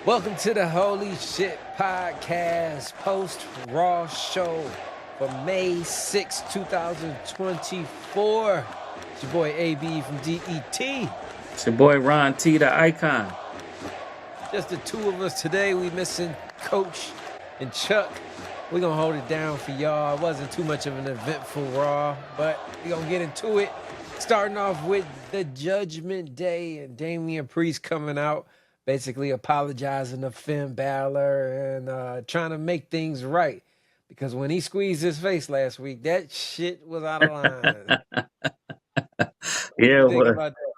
Welcome to the Holy Shhh Podcast post-Raw show for May 6, 2024. It's your boy AB from DET. It's your boy Ron T, the icon. Just the two of us today. We missing Coach and Chuck. We're going to hold it down for y'all. It wasn't too much of an eventful Raw, but we're going to get into it. Starting off with the Judgment Day and Damian Priest coming out, basically apologizing to Finn Balor and trying to make things right. Because when he squeezed his face last week, that shit was out of line. Yeah, Think about that.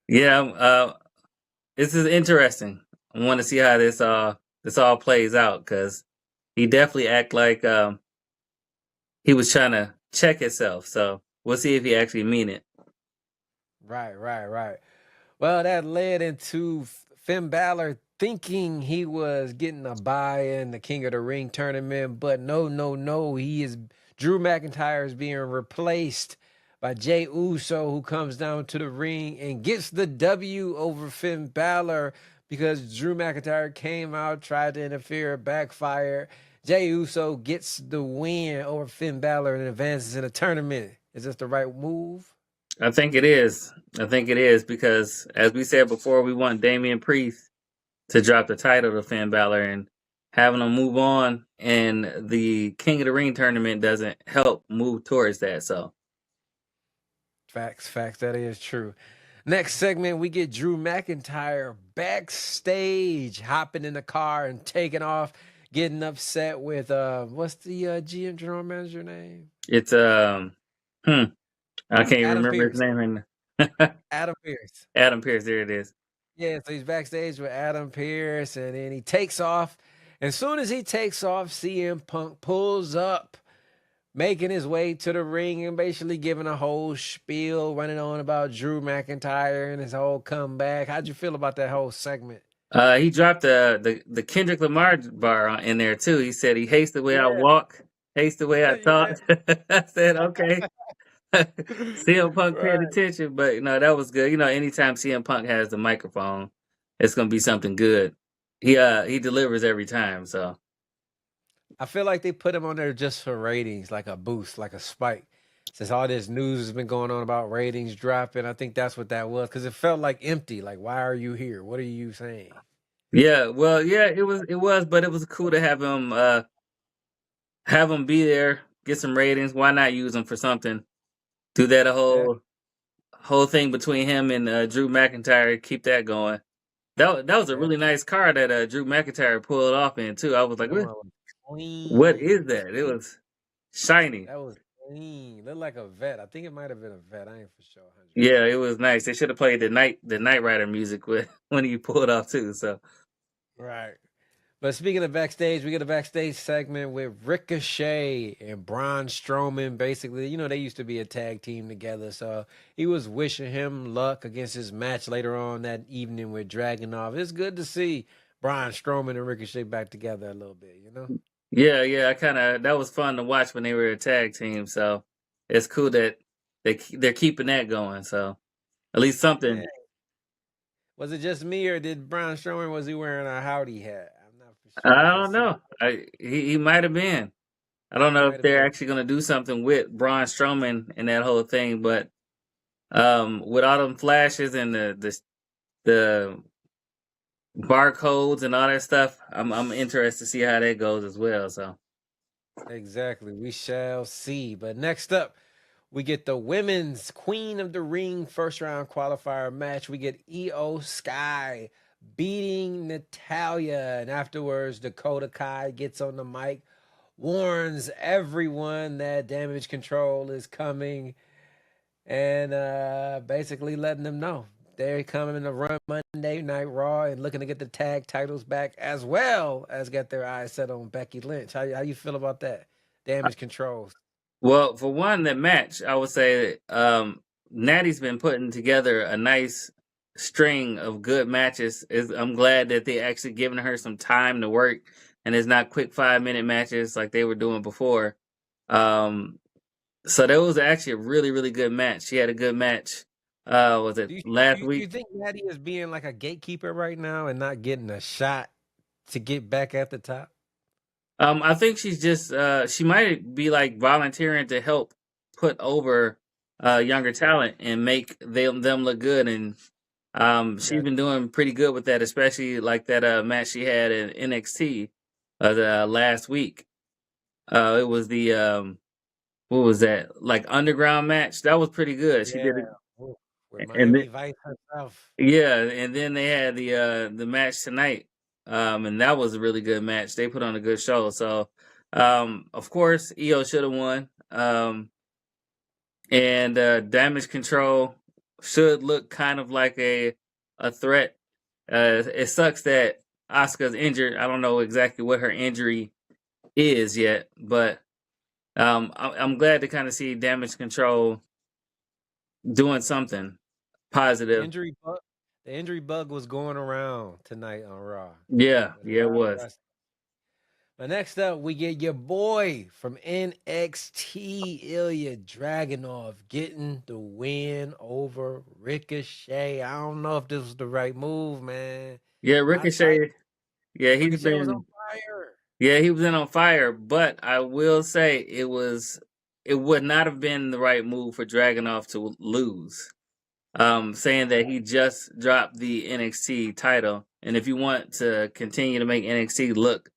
yeah. This is interesting. I want to see how this all plays out because he definitely act like he was trying to check himself. So we'll see if he actually mean it. Right. Well, that led into Finn Balor thinking he was getting a bye in the King of the Ring tournament, but no. Drew McIntyre is being replaced by Jey Uso, who comes down to the ring and gets the W over Finn Balor because Drew McIntyre came out, tried to interfere, backfired. Jey Uso gets the win over Finn Balor and advances in the tournament. Is this the right move? I think it is because, as we said before, we want Damian Priest to drop the title to Finn Balor, and having him move on and the King of the Ring tournament doesn't help move towards that. So, Facts. That is true. Next segment, we get Drew McIntyre backstage, hopping in the car and taking off, getting upset with what's the GM general manager name? it's I can't even Adam remember Pearce. his name right now. Adam Pearce. Adam Pearce, there it is. Yeah, so he's backstage with Adam Pearce, and then he takes off. As soon as he takes off, CM Punk pulls up, making his way to the ring and basically giving a whole spiel, running on about Drew McIntyre and his whole comeback. How'd you feel about that whole segment? He dropped the Kendrick Lamar bar in there too. He said he hates the way I walk, hates the way I talk. I said, okay. CM Punk paid attention, but that was good. Anytime CM Punk has the microphone, it's gonna be something good. He delivers every time. So I feel like they put him on there just for ratings, like a boost, like a spike. Since all this news has been going on about ratings dropping, I think that's what that was, because it felt like empty. Like, why are you here? What are you saying? yeah, well, yeah, it was, but it was cool to have him be there, get some ratings. Why not use him for something? Do that whole thing between him and Drew McIntyre. Keep that going. That was a really nice car that Drew McIntyre pulled off in too. I was like, what is that? It was shiny. That was clean. Looked like a vet. I think it might have been a vet. I ain't for sure. 100%. Yeah, it was nice. They should have played the Knight Rider music when he pulled off too. So Right. But speaking of backstage, we get a backstage segment with Ricochet and Braun Strowman. Basically, they used to be a tag team together. So he was wishing him luck against his match later on that evening with Dragunov. It's good to see Braun Strowman and Ricochet back together a little bit, Yeah. That was fun to watch when they were a tag team. So it's cool that they're keeping that going. So at least something. Yeah. Was it just me, or did Braun Strowman, was he wearing a howdy hat? I'm not for sure. I don't know. He might have been. I don't know if they're actually going to do something with Braun Strowman and that whole thing, but with all them flashes and the barcodes and all that stuff, I'm interested to see how that goes as well. So Exactly, we shall see. But next up, we get the women's Queen of the Ring first round qualifier match. We get Io Sky beating Natalya, and afterwards Dakota Kai gets on the mic, warns everyone that Damage Control is coming, and basically letting them know they're coming to run Monday Night Raw and looking to get the tag titles back, as well as get their eyes set on Becky Lynch. How you feel about that? Damage Control. well, for one, that match, I would say Natty's been putting together a nice string of good matches. I'm glad that they actually giving her some time to work, and it's not quick 5-minute matches like they were doing before. So that was actually a really, really good match. She had a good match. Was it last week? Do you think Natty is being like a gatekeeper right now and not getting a shot to get back at the top? I think she's just she might be like volunteering to help put over younger talent and make them look good, and she's Got been doing pretty good with that, especially like that match she had in NXT the last week. It was the what was that, like, underground match? That was pretty good. She yeah. did it, Ooh, with and then, Miami Vice herself. yeah, and then they had the match tonight, and that was a really good match. They put on a good show. So, of course, EO should have won. And Damage Control should look kind of like a threat. It sucks that Asuka's injured. I don't know exactly what her injury is yet, but I'm glad to kind of see Damage Control doing something The positive. injury bug, the injury bug was going around tonight on Raw Yeah, with a yeah, it lot of was. wrestling. But next up, we get your boy from NXT, Ilya Dragunov, getting the win over Ricochet. I don't know if this was the right move, man. Yeah, I thought Ricochet. Yeah, he's Ricochet was on been. fire. Yeah, he was in on fire. But I will say it would not have been the right move for Dragunov to lose. Saying that he just dropped the NXT title, and if you want to continue to make NXT look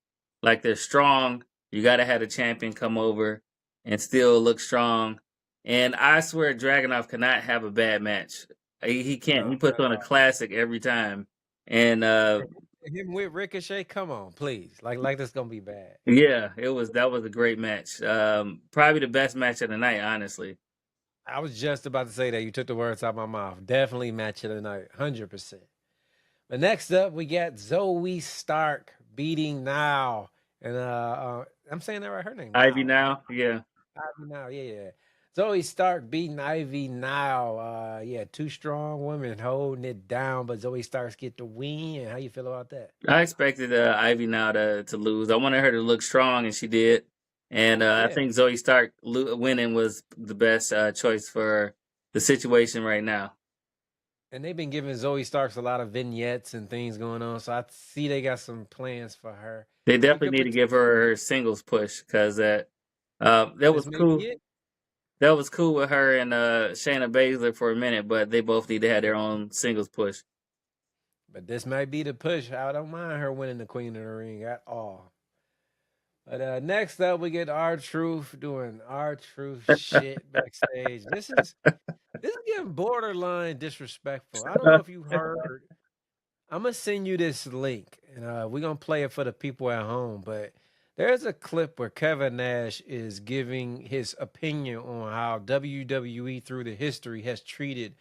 like they're strong, you got to have a champion come over and still look strong. And I swear, Dragunov cannot have a bad match. He can't. No, He puts not on at a all. classic every time. And Him with Ricochet, come on, please. Like this gonna be bad. yeah, that was a great match. Probably the best match of the night, honestly. I was just about to say that. You took the words out of my mouth. Definitely match of the night, 100%. But next up, we got Zoe Stark beating Now. And I'm saying that right, her name, Ivy Now, right? now, yeah. Ivy Now, yeah. Zoe Stark beating Ivy Now. Yeah, two strong women holding it down, but Zoe Starks get the win. How you feel about that? I expected Ivy now to lose. I wanted her to look strong, and she did. And I Yeah. think Zoe Stark winning was the best choice for the situation right now. And they've been giving Zoe Starks a lot of vignettes and things going on, so I see they got some plans for her. They She definitely could need to give her her singles push because that this was may be cool. it. That was cool with her and Shayna Baszler for a minute, but they both need to have their own singles push. But this might be the push. I don't mind her winning the Queen of the Ring at all. But next up, we get R-Truth doing R-Truth shit backstage. This is getting borderline disrespectful. I don't know if you heard. I'm gonna send you this link, and we're gonna play it for the people at home. But there's a clip where Kevin Nash is giving his opinion on how WWE through the history has treated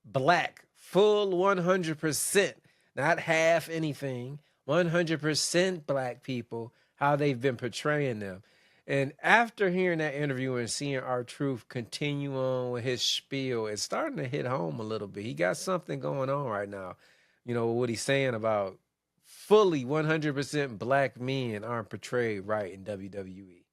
black full 100%, not half anything, 100% black people, how they've been portraying them. And after hearing that interview and seeing R-Truth continue on with his spiel, it's starting to hit home a little bit. He got something going on right now. You know, what he's saying about fully 100% black men aren't portrayed right in WWE.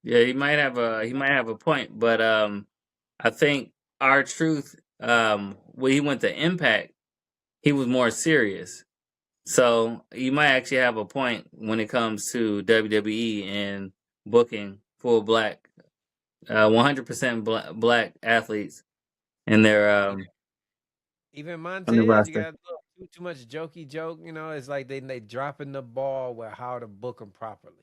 Yeah, he might have a point, but I think our truth when he went to Impact, he was more serious. So you might actually have a point when it comes to WWE and booking full black, 100% black athletes in their Even on the Montez, you roster. got too much jokey joke. You know, it's like they dropping the ball with how to book them properly.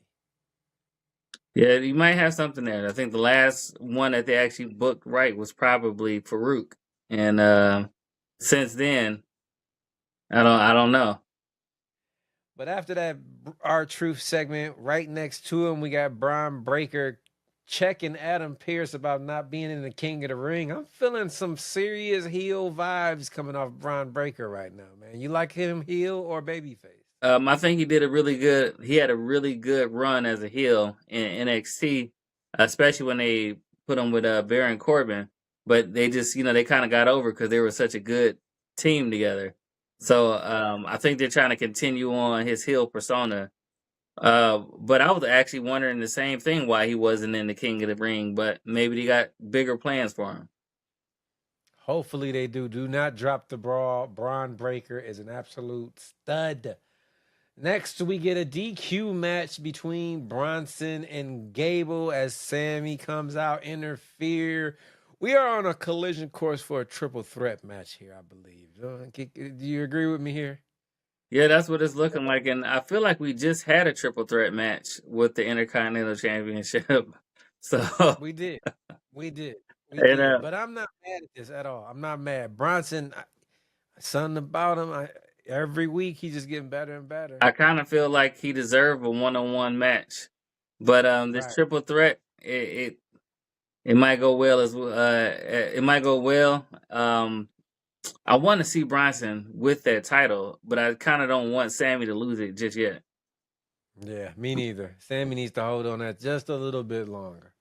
Yeah, you might have something there. I think the last one that they actually booked right was probably Farouk, and since then, I don't know. But after that, our truth segment, right next to him, we got Braun Breaker checking Adam Pearce about not being in the King of the Ring. I'm feeling some serious heel vibes coming off Braun Breaker right now, man. You like him heel or babyface? I think he did a really good. He had a really good run as a heel in NXT, especially when they put him with Baron Corbin. But they just, they kind of got over because they were such a good team together. So I think they're trying to continue on his heel persona. But I was actually wondering the same thing why he wasn't in the King of the Ring. But maybe they got bigger plans for him. Hopefully they do. Do not drop the brawl. Braun Breaker is an absolute stud. Next, we get a DQ match between Bronson and Gable as Sammy comes out, interfere. We are on a collision course for a triple threat match here, I believe. Do you agree with me here? Yeah, that's what it's looking like, and I feel like we just had a triple threat match with the Intercontinental Championship. So, We did. We did. We and did. But I'm not mad at this at all. I'm not mad. Bronson, something about him. Every week he's just getting better and better. I kind of feel like he deserved a one-on-one match, but this Right. triple threat, it might go well as it might go well. I want to see Bronson with that title, but I kind of don't want Sammy to lose it just yet. Yeah, me neither. Sammy needs to hold on that just a little bit longer.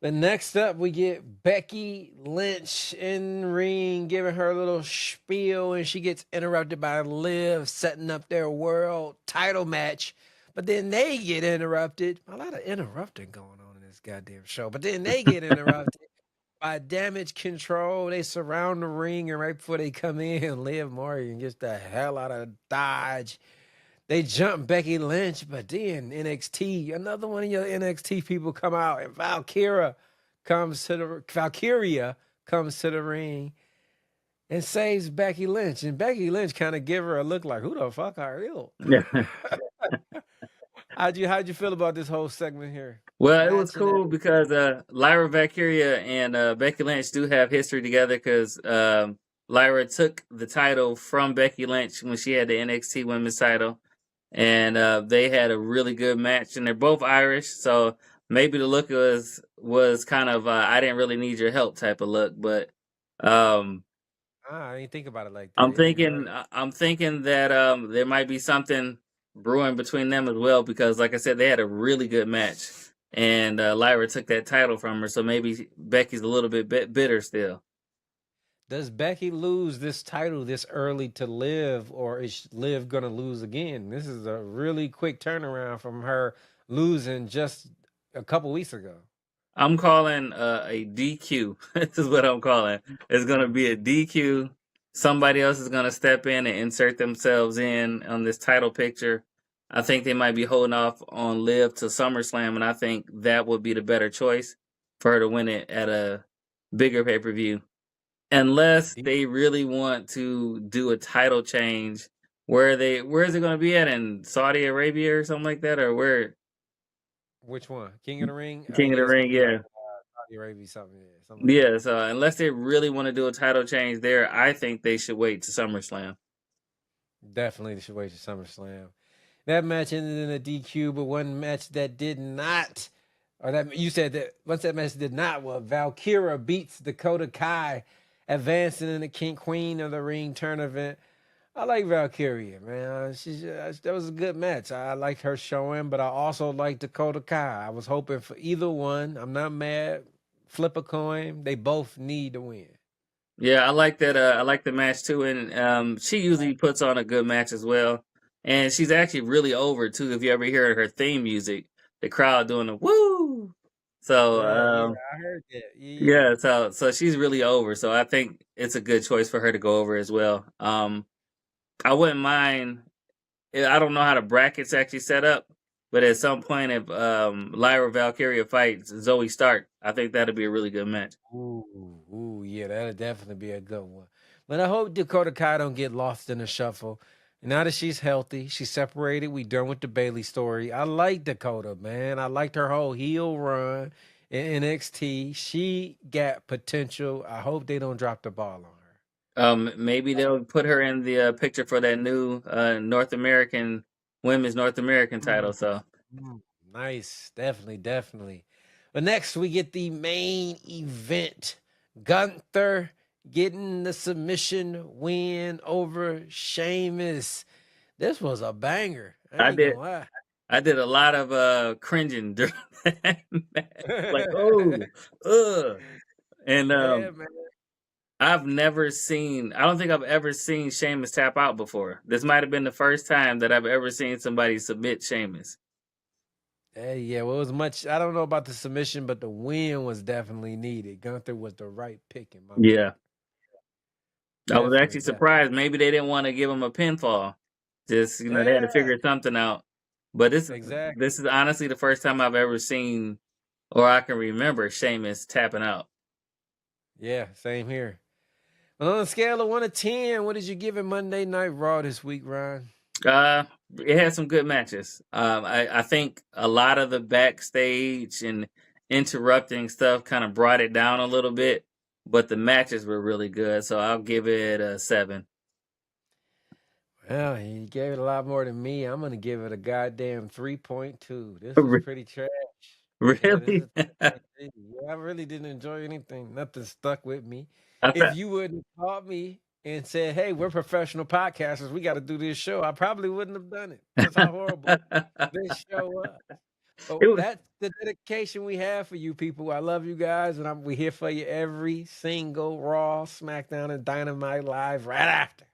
But next up, we get Becky Lynch in ring, giving her a little spiel, and she gets interrupted by Liv setting up their world title match. But then they get interrupted. A lot of interrupting going on in this goddamn show. But then they get interrupted by Damage Control. They surround the ring, and right before they come in, Liv Morgan gets the hell out of Dodge. They jump Becky Lynch, but then NXT, another one of your NXT people come out, and Valkyria comes to the ring and saves Becky Lynch. And Becky Lynch kind of give her a look like, who the fuck are you? How'd you feel about this whole segment here? Well, it was cool because Lyra Valkyria and Becky Lynch do have history together because Lyra took the title from Becky Lynch when she had the NXT Women's title. And they had a really good match, and they're both Irish, so maybe the look was kind of I didn't really need your help type of look, but I didn't think about it like that. I'm thinking that there might be something brewing between them as well because, like I said, they had a really good match, and Lyra took that title from her, so maybe Becky's a little bit bitter still. Does Becky lose this title this early to Liv, or is Liv going to lose again? This is a really quick turnaround from her losing just a couple weeks ago. I'm calling a DQ. This is what I'm calling. It's going to be a DQ. Somebody else is going to step in and insert themselves in on this title picture. I think they might be holding off on Liv to SummerSlam, and I think that would be the better choice for her to win it at a bigger pay-per-view. Unless they really want to do a title change, where is it going to be at, in Saudi Arabia or something like that, or where? Which one? King of the Ring? King of the Ring, yeah. Saudi Arabia, something. Yeah, so unless they really want to do a title change there, I think they should wait to SummerSlam. Definitely they should wait to SummerSlam. That match ended in a DQ, but one match that did not, or that you said that once that match did not, well, Valkyria beats Dakota Kai, advancing in the King Queen of the Ring tournament. I like Valkyria, man. That was a good match. I liked her showing, but I also like Dakota Kai. I was hoping for either one. I'm not mad. Flip a coin. They both need to win. Yeah, I like that. I like the match too, and she usually puts on a good match as well. And she's actually really over too. If you ever hear her theme music, the crowd doing the woo. So I heard that. Yeah, so she's really over. So I think it's a good choice for her to go over as well. I wouldn't mind. I don't know how the brackets actually set up, but at some point, if Lyra Valkyria fights Zoe Stark, I think that'd be a really good match. Ooh, yeah, that'd definitely be a good one. But I hope Dakota Kai don't get lost in the shuffle. Now that she's healthy, she's separated. We done with the Bailey story. I like Dakota, man. I liked her whole heel run in NXT. She got potential. I hope they don't drop the ball on her. Maybe they'll put her in the picture for that new women's North American title. So Nice, definitely. But next we get the main event. Gunther getting the submission win over Sheamus. This was a banger. I did a lot of cringing during that match. Like, and I don't think I've ever seen Sheamus tap out before. This might have been the first time that I've ever seen somebody submit Sheamus. Yeah, well, it was much. I don't know about the submission, but the win was definitely needed. Gunther was the right pick in my opinion. I was actually surprised. Maybe they didn't want to give him a pinfall. Just they had to Yeah, figure something out. But exactly. this is honestly the first time I've ever seen, or I can remember, Sheamus tapping out. Yeah, same here. Well, on a scale of 1 to 10, what did you give it Monday Night Raw this week, Ryan? Uh, it had some good matches. I think a lot of the backstage and interrupting stuff kind of brought it down a little bit, but the matches were really good. So I'll give it a 7. Well, you gave it a lot more than me. I'm gonna give it a goddamn 3.2. This was pretty trash. Yeah, this Really? is 3.2. Yeah, I really didn't enjoy anything. Nothing stuck with me. I If thought. you wouldn't have called me and said, "Hey, we're professional podcasters. We got to do this show," I probably wouldn't have done it. That's how horrible this show was. It But was. that's the dedication we have for you people. I love you guys, and we're here for you every single Raw, SmackDown, and Dynamite Live right after.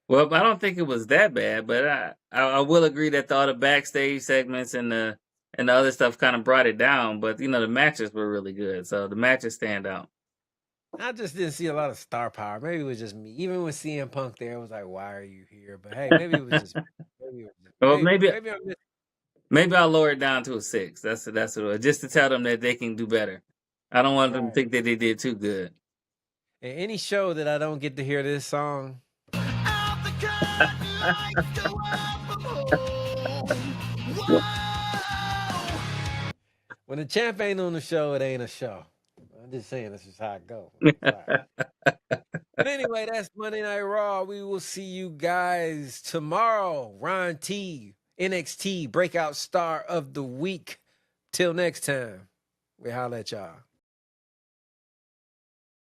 Well, I don't think it was that bad, but I will agree that all the backstage segments and the other stuff kind of brought it down. But the matches were really good, so the matches stand out. I just didn't see a lot of star power. Maybe it was just me. Even with CM Punk there, I was like, "Why are you here?" But hey, maybe it was just me. Maybe it was just, Well, maybe I missed. maybe I'll lower it down to a 6. That's what it was, just to tell them that they can do better. I don't want them to Right. think that they did too good. And any show that I don't get to hear this song, when the champ ain't on the show, it ain't a show. I'm just saying this is how it goes. Sorry. But anyway, that's Monday Night Raw. We will see you guys tomorrow. Ron T, NXT Breakout Star of the Week. Till next time, we holla at y'all.